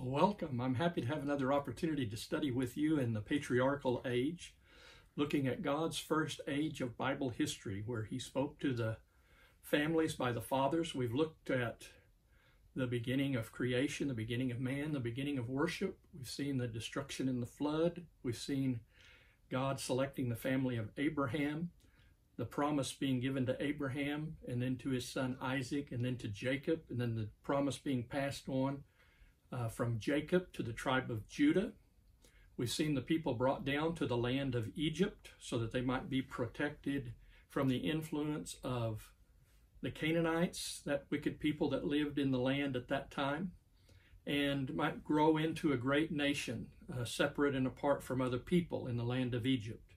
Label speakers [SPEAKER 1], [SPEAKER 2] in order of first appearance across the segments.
[SPEAKER 1] Welcome. I'm happy to have another opportunity to study with you in the patriarchal age, looking at God's first age of Bible history, where he spoke to the families by the fathers. We've looked at the beginning of creation, the beginning of man, the beginning of worship. We've seen the destruction in the flood. We've seen God selecting the family of Abraham, the promise being given to Abraham, and then to his son Isaac, and then to Jacob, and then the promise being passed on from Jacob to the tribe of Judah. We've seen the people brought down to the land of Egypt so that they might be protected from the influence of the Canaanites, that wicked people that lived in the land at that time, and might grow into a great nation, separate and apart from other people in the land of Egypt.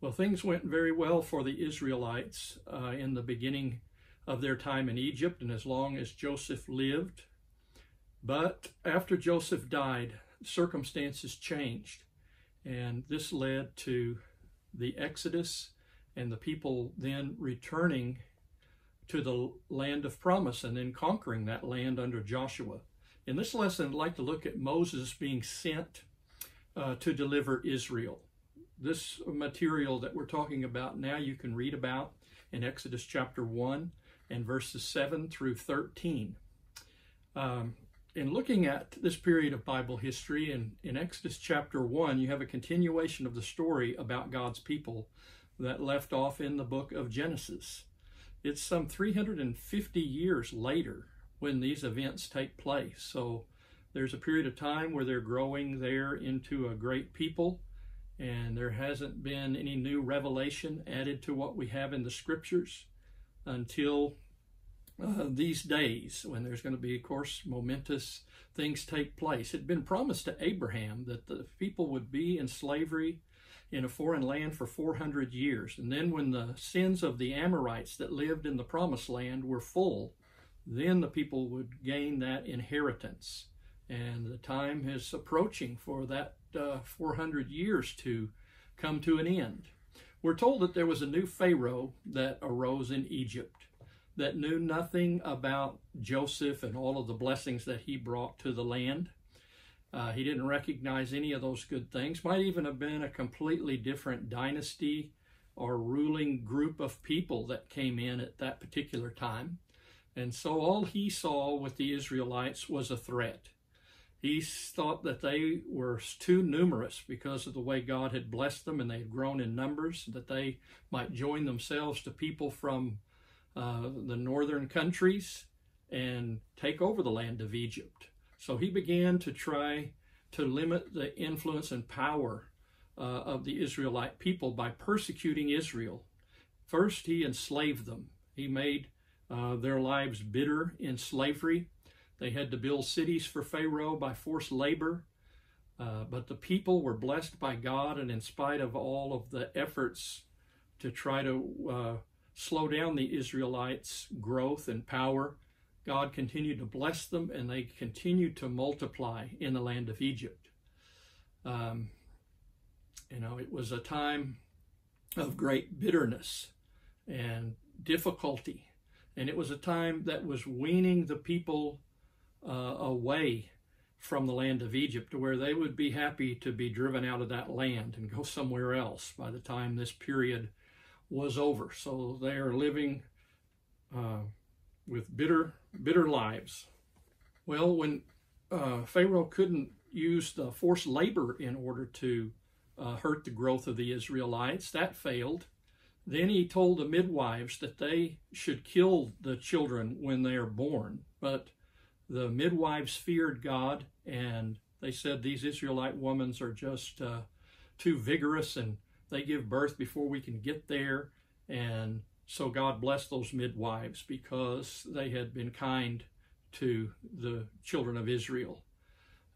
[SPEAKER 1] Well, things went very well for the Israelites in the beginning of their time in Egypt and as long as Joseph lived. But after Joseph died, circumstances changed, and this led to the Exodus and the people then returning to the land of promise and then conquering that land under Joshua. In this lesson, I'd like to look at Moses being sent to deliver Israel. This material that we're talking about now you can read about in Exodus chapter 1 and verses 7 through 13. In looking at this period of Bible history, in Exodus chapter 1, you have a continuation of the story about God's people that left off in the book of Genesis. It's some 350 years later when these events take place. So there's a period of time where they're growing there into a great people, and there hasn't been any new revelation added to what we have in the scriptures until these days, when there's going to be, of course, momentous things take place. It had been promised to Abraham that the people would be in slavery in a foreign land for 400 years. And then when the sins of the Amorites that lived in the promised land were full, then the people would gain that inheritance. And the time is approaching for that 400 years to come to an end. We're told that there was a new Pharaoh that arose in Egypt that knew nothing about Joseph and all of the blessings that he brought to the land. He didn't recognize any of those good things. Might even have been a completely different dynasty or ruling group of people that came in at that particular time. And so all he saw with the Israelites was a threat. He thought that they were too numerous because of the way God had blessed them and they had grown in numbers, that they might join themselves to people from the northern countries and take over the land of Egypt. So he began to try to limit the influence and power of the Israelite people by persecuting Israel. First, he enslaved them. He made their lives bitter in slavery. They had to build cities for Pharaoh by forced labor. But the people were blessed by God, and in spite of all of the efforts to try to slow down the Israelites' growth and power, God continued to bless them, and they continued to multiply in the land of Egypt. It was a time of great bitterness and difficulty, and it was a time that was weaning the people away from the land of Egypt, to where they would be happy to be driven out of that land and go somewhere else by the time this period was over. So they are living with bitter lives. Well, when Pharaoh couldn't use the forced labor in order to hurt the growth of the Israelites, that failed. Then he told the midwives that they should kill the children when they are born. But the midwives feared God, and they said these Israelite women are just too vigorous, and they give birth before we can get there. And so God blessed those midwives because they had been kind to the children of Israel.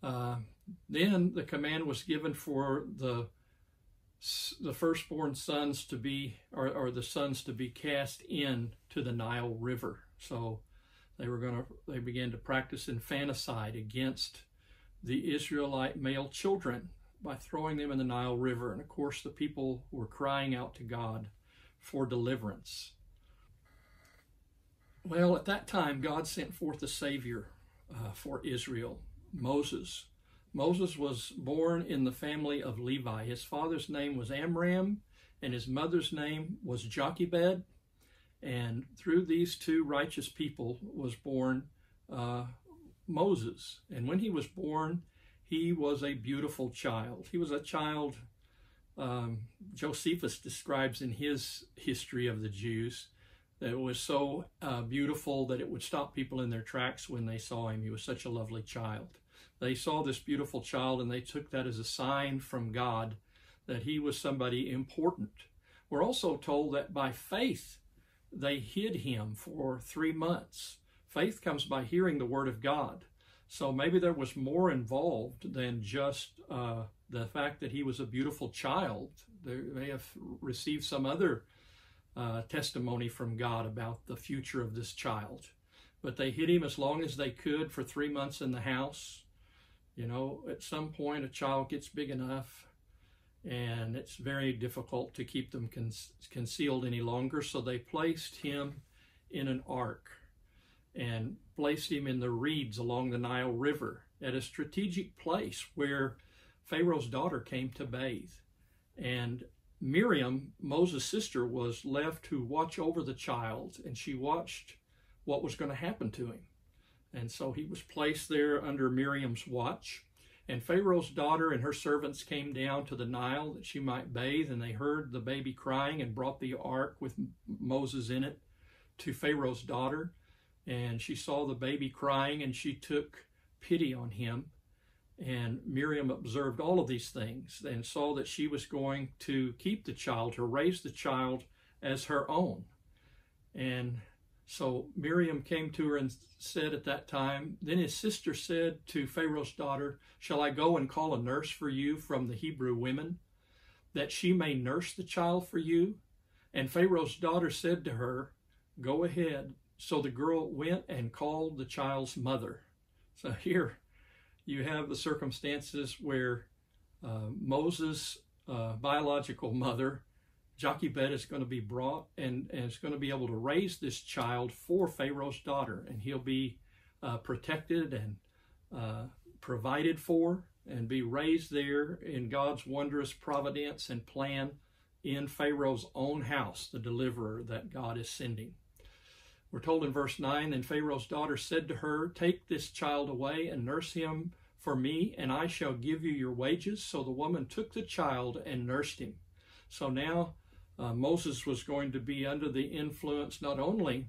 [SPEAKER 1] Then the command was given for the firstborn sons to be, or the sons to be cast into the Nile River. So they began to practice infanticide against the Israelite male children by throwing them in the Nile River. And of course, the people were crying out to God for deliverance. Well, at that time, God sent forth a Savior for Israel, Moses. Moses was born in the family of Levi. His father's name was Amram, and his mother's name was Jochebed. And through these two righteous people was born Moses. And when he was born, he was a beautiful child. He was a child, Josephus describes in his history of the Jews, that it was so beautiful that it would stop people in their tracks when they saw him. He was such a lovely child. They saw this beautiful child and they took that as a sign from God that he was somebody important. We're also told that by faith they hid him for 3 months. Faith comes by hearing the word of God. So maybe there was more involved than just the fact that he was a beautiful child. They may have received some other testimony from God about the future of this child. But they hid him as long as they could for 3 months in the house. You know, at some point a child gets big enough and it's very difficult to keep them concealed any longer. So they placed him in an ark and placed him in the reeds along the Nile River at a strategic place where Pharaoh's daughter came to bathe. And Miriam, Moses' sister, was left to watch over the child, and she watched what was going to happen to him. And so he was placed there under Miriam's watch. And Pharaoh's daughter and her servants came down to the Nile that she might bathe, and they heard the baby crying and brought the ark with Moses in it to Pharaoh's daughter. And she saw the baby crying, and she took pity on him. And Miriam observed all of these things and saw that she was going to keep the child, to raise the child as her own. And so Miriam came to her and said at that time, then his sister said to Pharaoh's daughter, shall I go and call a nurse for you from the Hebrew women, that she may nurse the child for you? And Pharaoh's daughter said to her, go ahead. So the girl went and called the child's mother. So here you have the circumstances where Moses' biological mother, Jochebed, is going to be brought and is going to be able to raise this child for Pharaoh's daughter. And he'll be protected and provided for and be raised there in God's wondrous providence and plan in Pharaoh's own house, the deliverer that God is sending. We're told in verse 9, then Pharaoh's daughter said to her, take this child away and nurse him for me, and I shall give you your wages. So the woman took the child and nursed him. So now Moses was going to be under the influence not only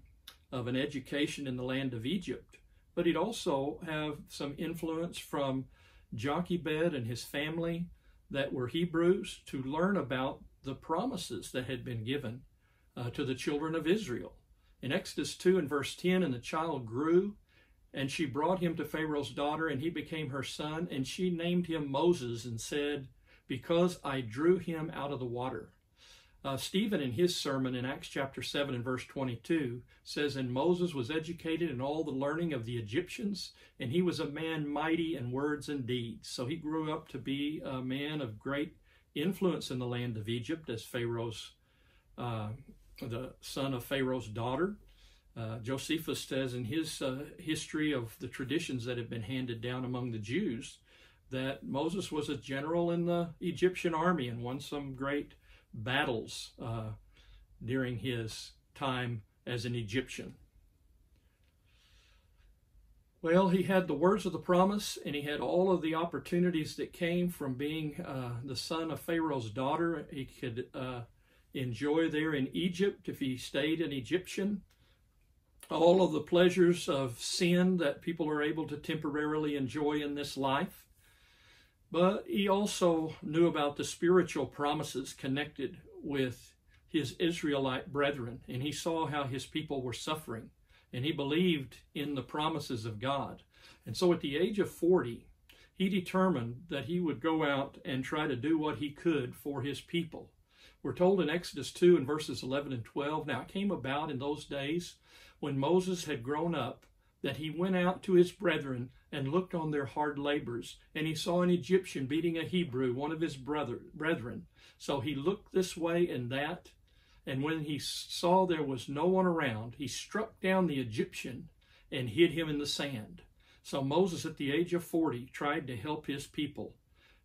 [SPEAKER 1] of an education in the land of Egypt, but he'd also have some influence from Jochebed and his family that were Hebrews to learn about the promises that had been given to the children of Israel. In Exodus 2 and verse 10, and the child grew, and she brought him to Pharaoh's daughter, and he became her son, and she named him Moses and said, because I drew him out of the water. Stephen, in his sermon in Acts chapter 7 and verse 22, says, and Moses was educated in all the learning of the Egyptians, and he was a man mighty in words and deeds. So he grew up to be a man of great influence in the land of Egypt as Pharaoh's the son of Pharaoh's daughter. Josephus says in his history of the traditions that have been handed down among the Jews that Moses was a general in the Egyptian army and won some great battles during his time as an Egyptian. Well, he had the words of the promise, and he had all of the opportunities that came from being the son of Pharaoh's daughter. He could enjoy there in Egypt if he stayed an Egyptian. All of the pleasures of sin that people are able to temporarily enjoy in this life. But he also knew about the spiritual promises connected with his Israelite brethren, and he saw how his people were suffering, and he believed in the promises of God. And so at the age of 40, he determined that he would go out and try to do what he could for his people. We're told in Exodus 2 and verses 11 and 12, now it came about in those days when Moses had grown up that he went out to his brethren and looked on their hard labors, and he saw an Egyptian beating a Hebrew, one of his brethren. So he looked this way and that, and when he saw there was no one around, he struck down the Egyptian and hid him in the sand. So Moses, at the age of 40, tried to help his people.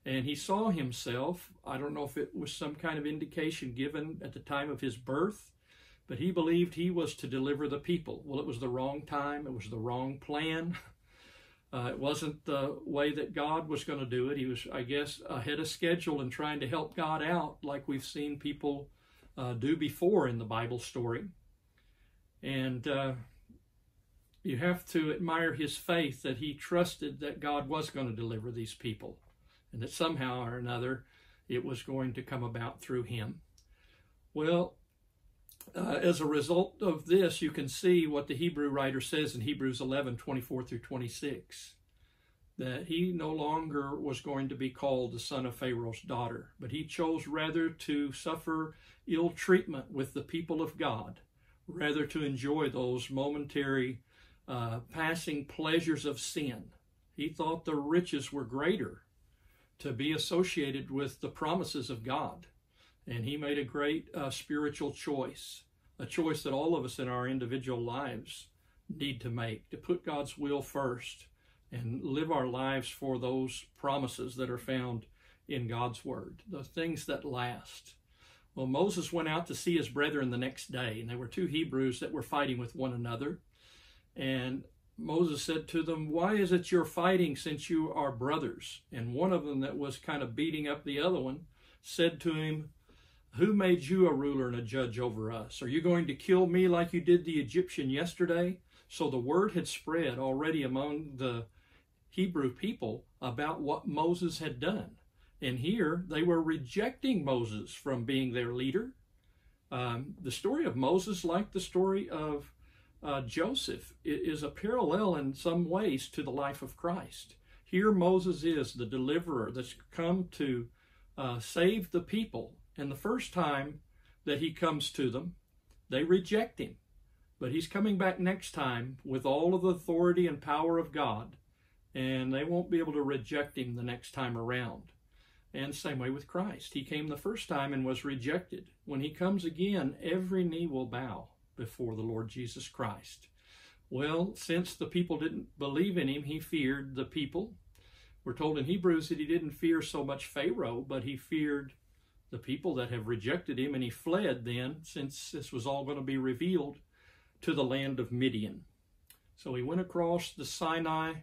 [SPEAKER 1] And he saw himself, I don't know if it was some kind of indication given at the time of his birth, but he believed he was to deliver the people. Well, it was the wrong time. It was the wrong plan. It wasn't the way that God was going to do it. He was, I guess, ahead of schedule and trying to help God out like we've seen people do before in the Bible story. And you have to admire his faith that he trusted that God was going to deliver these people and that somehow or another it was going to come about through him. Well, as a result of this, you can see what the Hebrew writer says in Hebrews 11:24 through 26, that he no longer was going to be called the son of Pharaoh's daughter, but he chose rather to suffer ill treatment with the people of God, rather to enjoy those momentary passing pleasures of sin. He thought the riches were greater to be associated with the promises of God. And he made a great spiritual choice, a choice that all of us in our individual lives need to make, to put God's will first and live our lives for those promises that are found in God's word, the things that last. Well, Moses went out to see his brethren the next day, and there were two Hebrews that were fighting with one another. And Moses said to them, "Why is it you're fighting since you are brothers?" And one of them that was kind of beating up the other one said to him, "Who made you a ruler and a judge over us? Are you going to kill me like you did the Egyptian yesterday?" So the word had spread already among the Hebrew people about what Moses had done. And here they were rejecting Moses from being their leader. The story of Moses, like the story of Joseph, is a parallel in some ways to the life of Christ. Here Moses is the deliverer that's come to save the people. And the first time that he comes to them, they reject him. But he's coming back next time with all of the authority and power of God, and they won't be able to reject him the next time around. And same way with Christ. He came the first time and was rejected. When he comes again, every knee will bow before the Lord Jesus Christ. Well, since the people didn't believe in him, he feared the people. We're told in Hebrews that he didn't fear so much Pharaoh, but he feared the people that have rejected him, and he fled then, since this was all going to be revealed, to the land of Midian. So he went across the Sinai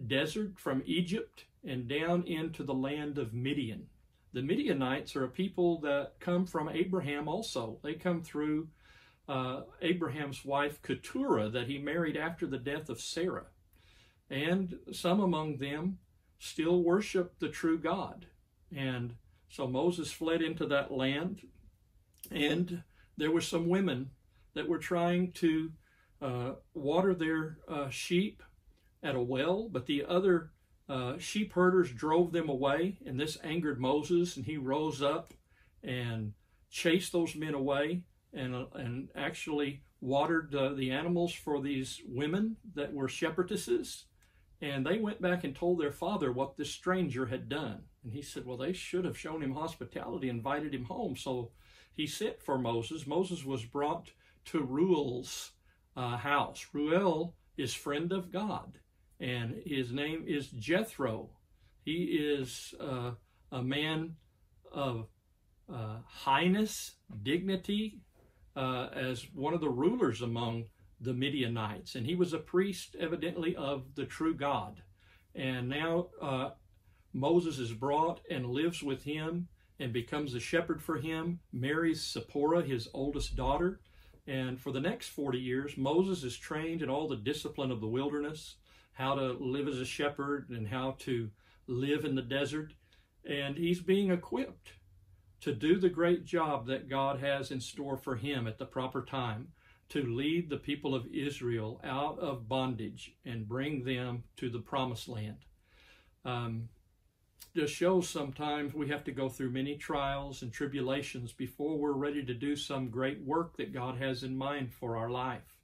[SPEAKER 1] desert from Egypt and down into the land of Midian. The Midianites are a people that come from Abraham also. They come through Abraham's wife Keturah that he married after the death of Sarah. And some among them still worship the true God. And so Moses fled into that land, and there were some women that were trying to water their sheep at a well, but the other sheep herders drove them away, and this angered Moses, and he rose up and chased those men away and actually watered the animals for these women that were shepherdesses. And they went back and told their father what this stranger had done. And he said, well, they should have shown him hospitality, invited him home. So he sent for Moses. Moses was brought to Reuel's house. Reuel is friend of God, and his name is Jethro. He is a man of highness, dignity, as one of the rulers among the Midianites, and he was a priest evidently of the true God. And now Moses is brought and lives with him and becomes a shepherd for him, marries Zipporah, his oldest daughter, and for the next 40 years Moses is trained in all the discipline of the wilderness, how to live as a shepherd and how to live in the desert, and he's being equipped to do the great job that God has in store for him at the proper time, to lead the people of Israel out of bondage and bring them to the promised land. Just shows sometimes we have to go through many trials and tribulations before we're ready to do some great work that God has in mind for our life.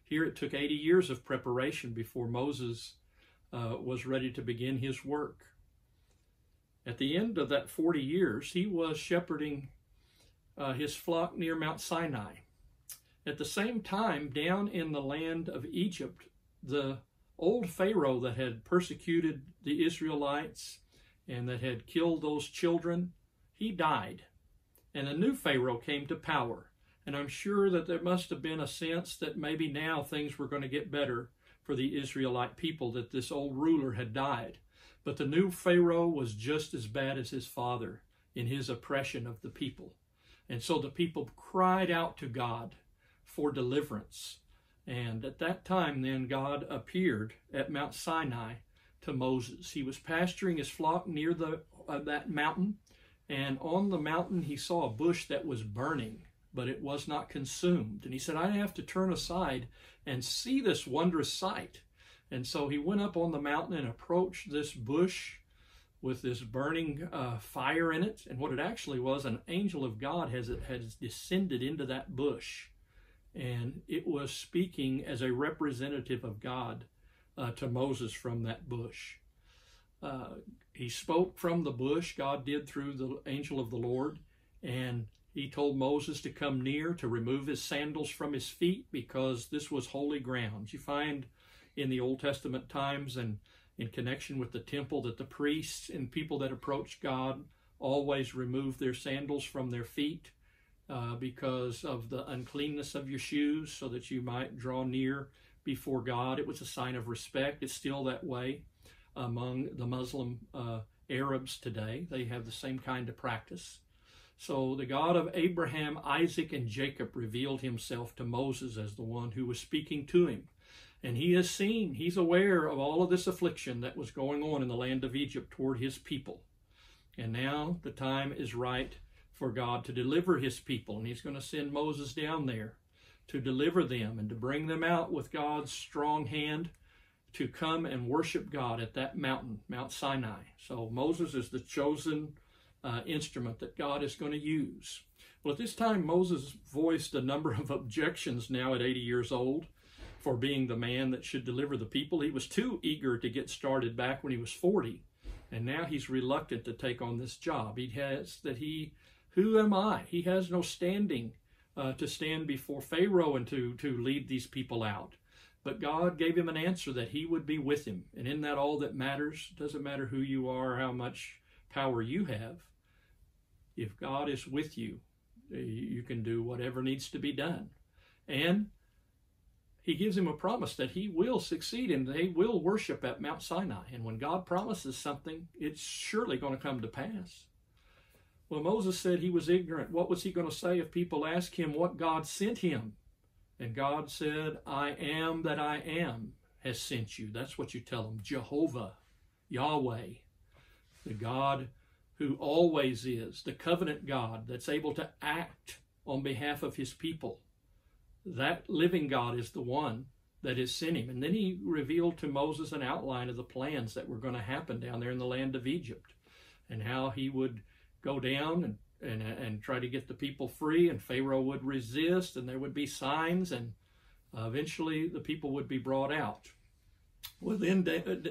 [SPEAKER 1] Here it took 80 years of preparation before Moses was ready to begin his work. At the end of that 40 years, he was shepherding his flock near Mount Sinai. At the same time, down in the land of Egypt, the old Pharaoh that had persecuted the Israelites and that had killed those children, he died. And a new Pharaoh came to power. And I'm sure that there must have been a sense that maybe now things were going to get better for the Israelite people, that this old ruler had died. But the new Pharaoh was just as bad as his father in his oppression of the people. And so the people cried out to God for deliverance. And at that time, then, God appeared at Mount Sinai to Moses. He was pasturing his flock near that mountain, and on the mountain he saw a bush that was burning, but it was not consumed. And he said, I have to turn aside and see this wondrous sight. And so he went up on the mountain and approached this bush with this burning fire in it. And what it actually was, an angel of God has descended into that bush. And it was speaking as a representative of God to Moses from that bush. He spoke from the bush, God did, through the angel of the Lord, and he told Moses to come near, to remove his sandals from his feet, because this was holy ground. You find in the Old Testament times and in connection with the temple that the priests and people that approach God always remove their sandals from their feet because of the uncleanness of your shoes, so that you might draw near before God. It was a sign of respect. It's still that way among the Muslim Arabs today. They have the same kind of practice. So the God of Abraham, Isaac, and Jacob revealed himself to Moses as the one who was speaking to him. And he has seen, he's aware of all of this affliction that was going on in the land of Egypt toward his people. And now the time is right for God to deliver his people. And he's going to send Moses down there to deliver them and to bring them out with God's strong hand to come and worship God at that mountain, Mount Sinai. So Moses is the chosen instrument that God is going to use. Well, at this time, Moses voiced a number of objections now at 80 years old for being the man that should deliver the people. He was too eager to get started back when he was 40, and now he's reluctant to take on this job. Who am I? He has no standing to stand before Pharaoh and to lead these people out. But God gave him an answer that he would be with him. And in that, all that matters, doesn't matter who you are or how much power you have. If God is with you, you can do whatever needs to be done. And he gives him a promise that he will succeed and they will worship at Mount Sinai. And when God promises something, it's surely going to come to pass. Well, Moses said he was ignorant. What was he going to say if people asked him what God sent him? And God said, I am that I am has sent you. That's what you tell them. Jehovah, Yahweh, the God who always is, the covenant God that's able to act on behalf of his people. That living God is the one that has sent him. And then he revealed to Moses an outline of the plans that were going to happen down there in the land of Egypt, and how he would go down and try to get the people free, and Pharaoh would resist, and there would be signs, and eventually the people would be brought out. Well, then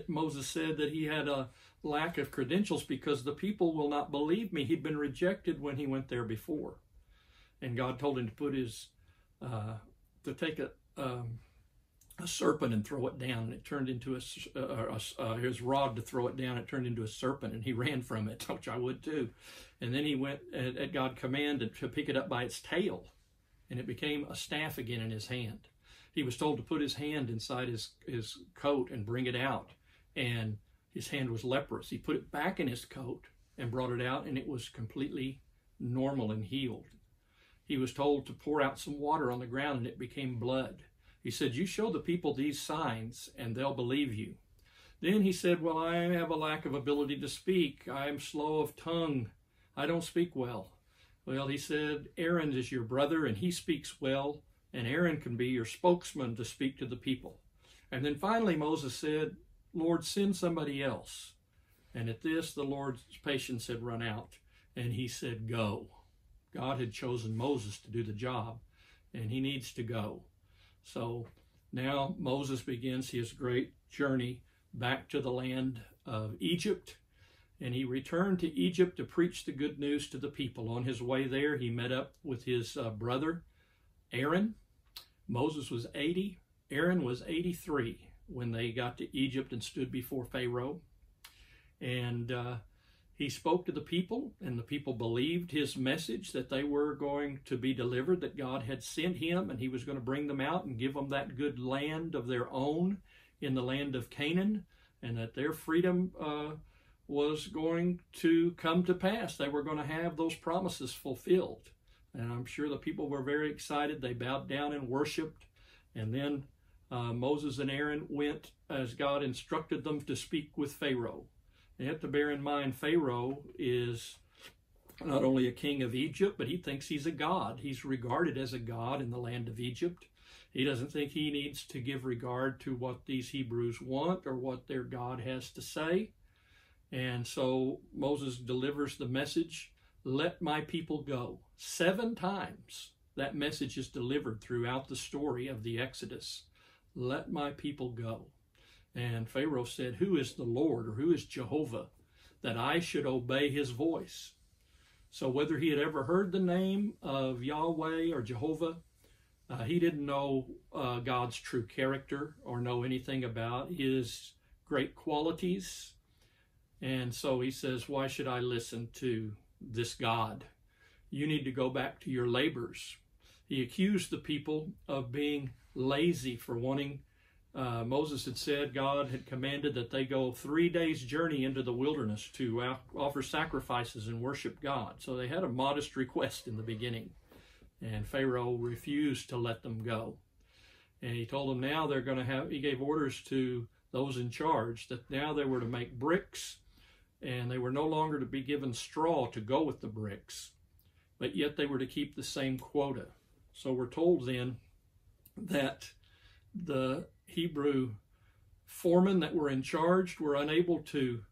[SPEAKER 1] Moses said that he had a lack of credentials because the people will not believe me. He'd been rejected when he went there before. And God told him to put to take a serpent and throw it down, and it turned into his rod to throw it down. It turned into a serpent, and he ran from it, which I would too. And then he went at God's command to pick it up by its tail, and it became a staff again in his hand. He was told to put his hand inside his coat and bring it out, and his hand was leprous. He put it back in his coat and brought it out, and it was completely normal and healed. He was told to pour out some water on the ground, and it became blood. He said, you show the people these signs, and they'll believe you. Then he said, well, I have a lack of ability to speak. I am slow of tongue. I don't speak well. Well, he said, Aaron is your brother, and he speaks well, and Aaron can be your spokesman to speak to the people. And then finally Moses said, Lord, send somebody else. And at this, the Lord's patience had run out, and he said, go. God had chosen Moses to do the job, and he needs to go. So now Moses begins his great journey back to the land of Egypt, and he returned to Egypt to preach the good news to the people. On his way there, he met up with his brother, Aaron. Moses was 80. Aaron was 83. when they got to Egypt and stood before Pharaoh. And he spoke to the people, and the people believed his message that they were going to be delivered, that God had sent him, and he was going to bring them out and give them that good land of their own in the land of Canaan, and that their freedom was going to come to pass. They were going to have those promises fulfilled. And I'm sure the people were very excited. They bowed down and worshiped. And then Moses and Aaron went as God instructed them to speak with Pharaoh. You have to bear in mind, Pharaoh is not only a king of Egypt, but he thinks he's a god. He's regarded as a god in the land of Egypt. He doesn't think he needs to give regard to what these Hebrews want or what their God has to say. And so Moses delivers the message, "Let my people go." 7 times that message is delivered throughout the story of the Exodus. Let my people go. And Pharaoh said, "Who is the Lord, or who is Jehovah, that I should obey his voice?" So whether he had ever heard the name of Yahweh or Jehovah, he didn't know God's true character or know anything about his great qualities. And so he says, "Why should I listen to this God? You need to go back to your labors." He accused the people of being lazy for wanting. Moses had said God had commanded that they go 3 days' journey into the wilderness to offer sacrifices and worship God. So they had a modest request in the beginning. And Pharaoh refused to let them go. And he told them now they're going to have, he gave orders to those in charge that now they were to make bricks, and they were no longer to be given straw to go with the bricks, but yet they were to keep the same quota. So we're told then that the Hebrew foremen that were in charge were unable to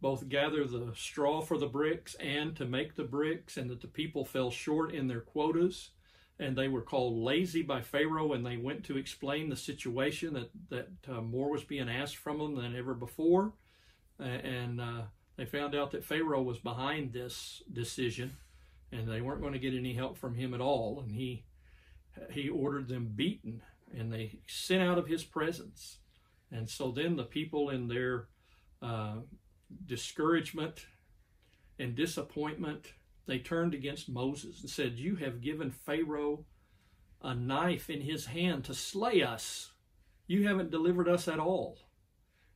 [SPEAKER 1] both gather the straw for the bricks and to make the bricks, and that the people fell short in their quotas, and they were called lazy by Pharaoh, and they went to explain the situation that more was being asked from them than ever before, and they found out that Pharaoh was behind this decision, and they weren't going to get any help from him at all, and he ordered them beaten, and they sent out of his presence. And so then the people, in their discouragement and disappointment, they turned against Moses and said, "You have given Pharaoh a knife in his hand to slay us. You haven't delivered us at all."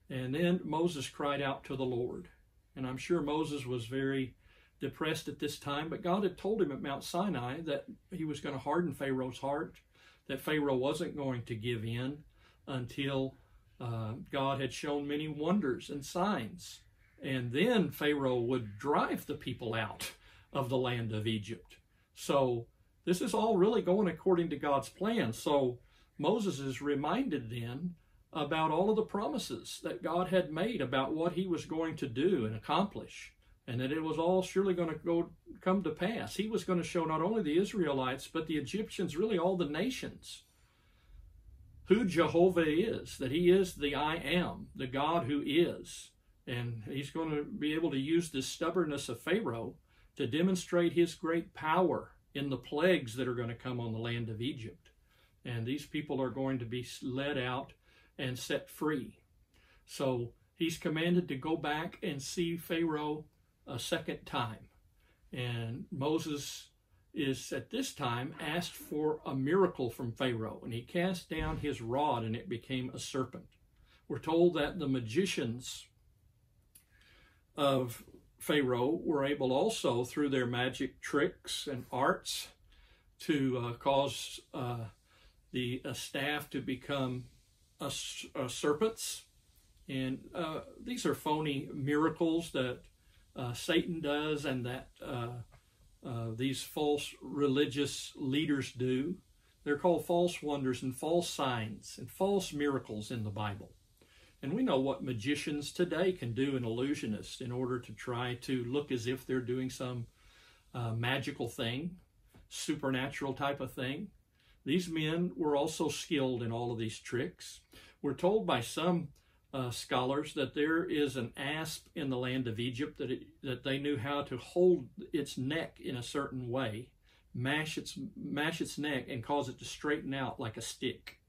[SPEAKER 1] And then Moses cried out to the Lord. And I'm sure Moses was very depressed at this time, but God had told him at Mount Sinai that he was going to harden Pharaoh's heart, that Pharaoh wasn't going to give in until God had shown many wonders and signs. And then Pharaoh would drive the people out of the land of Egypt. So this is all really going according to God's plan. So Moses is reminded then about all of the promises that God had made about what he was going to do and accomplish, and that it was all surely going to come to pass. He was going to show not only the Israelites, but the Egyptians, really all the nations, who Jehovah is, that he is the I am, the God who is. And he's going to be able to use this stubbornness of Pharaoh to demonstrate his great power in the plagues that are going to come on the land of Egypt. And these people are going to be led out and set free. So he's commanded to go back and see Pharaoh a second time. And Moses is at this time asked for a miracle from Pharaoh, and he cast down his rod and it became a serpent. We're told that the magicians of Pharaoh were able also, through their magic tricks and arts, to cause the staff to become serpents. And these are phony miracles that Satan does, and that these false religious leaders do. They're called false wonders and false signs and false miracles in the Bible. And we know what magicians today can do, and illusionists, in order to try to look as if they're doing some magical thing, supernatural type of thing. These men were also skilled in all of these tricks. We're told by some scholars that there is an asp in the land of Egypt that they knew how to hold its neck in a certain way, mash its neck and cause it to straighten out like a stick.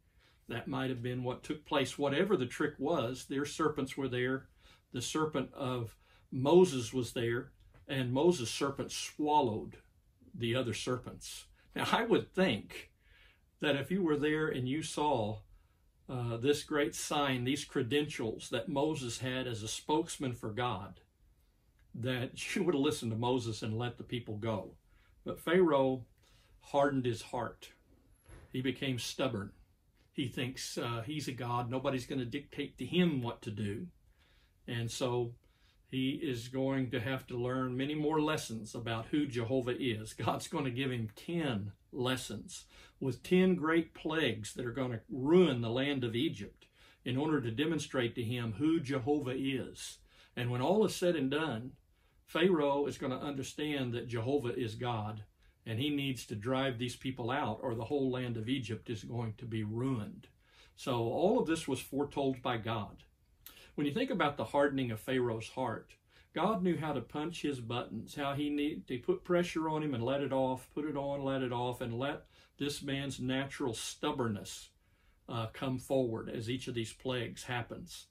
[SPEAKER 1] That might have been what took place. Whatever the trick was, their serpents were there. The serpent of Moses was there, and Moses' serpent swallowed the other serpents. Now, I would think that if you were there and you saw this great sign, these credentials that Moses had as a spokesman for God, that you would have listened to Moses and let the people go. But Pharaoh hardened his heart. He became stubborn. He thinks he's a god. Nobody's going to dictate to him what to do. And so he is going to have to learn many more lessons about who Jehovah is. God's going to give him 10 lessons with 10 great plagues that are going to ruin the land of Egypt in order to demonstrate to him who Jehovah is. And when all is said and done, Pharaoh is going to understand that Jehovah is God, and he needs to drive these people out, or the whole land of Egypt is going to be ruined. So all of this was foretold by God. When you think about the hardening of Pharaoh's heart, God knew how to punch his buttons, how he needed to put pressure on him and let it off, put it on, let it off, and let this man's natural stubbornness come forward as each of these plagues happens.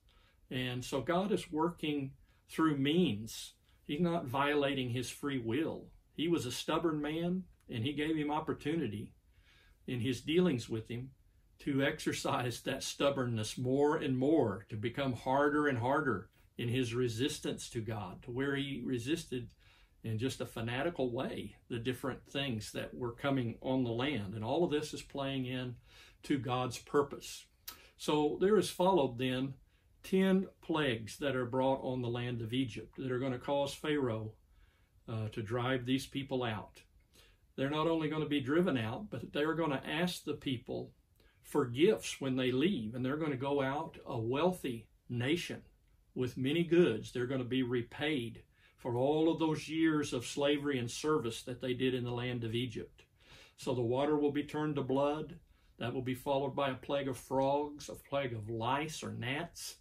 [SPEAKER 1] And so God is working through means. He's not violating his free will. He was a stubborn man, and he gave him opportunity in his dealings with him to exercise that stubbornness more and more, to become harder and harder in his resistance to God, to where he resisted in just a fanatical way the different things that were coming on the land. And all of this is playing in to God's purpose. So there is followed then 10 plagues that are brought on the land of Egypt that are going to cause Pharaoh to drive these people out. They're not only going to be driven out, but they're going to ask the people for gifts when they leave, and they're going to go out a wealthy nation with many goods. They're going to be repaid for all of those years of slavery and service that they did in the land of Egypt. So the water will be turned to blood. That will be followed by a plague of frogs, a plague of lice or gnats,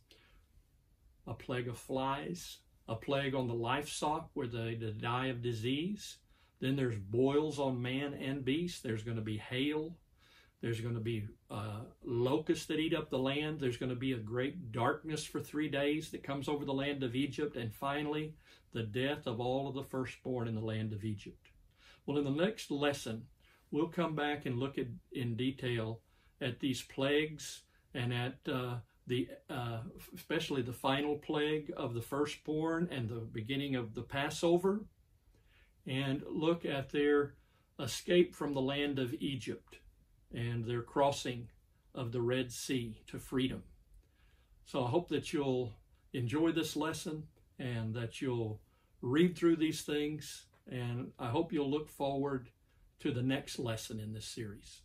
[SPEAKER 1] a plague of flies, a plague on the livestock where they die of disease. Then there's boils on man and beast. There's going to be hail. There's going to be locusts that eat up the land. There's going to be a great darkness for 3 days that comes over the land of Egypt. And finally, the death of all of the firstborn in the land of Egypt. Well, in the next lesson, we'll come back and look at in detail at these plagues and at especially the final plague of the firstborn and the beginning of the Passover, and look at their escape from the land of Egypt and their crossing of the Red Sea to freedom. So I hope that you'll enjoy this lesson and that you'll read through these things, and I hope you'll look forward to the next lesson in this series.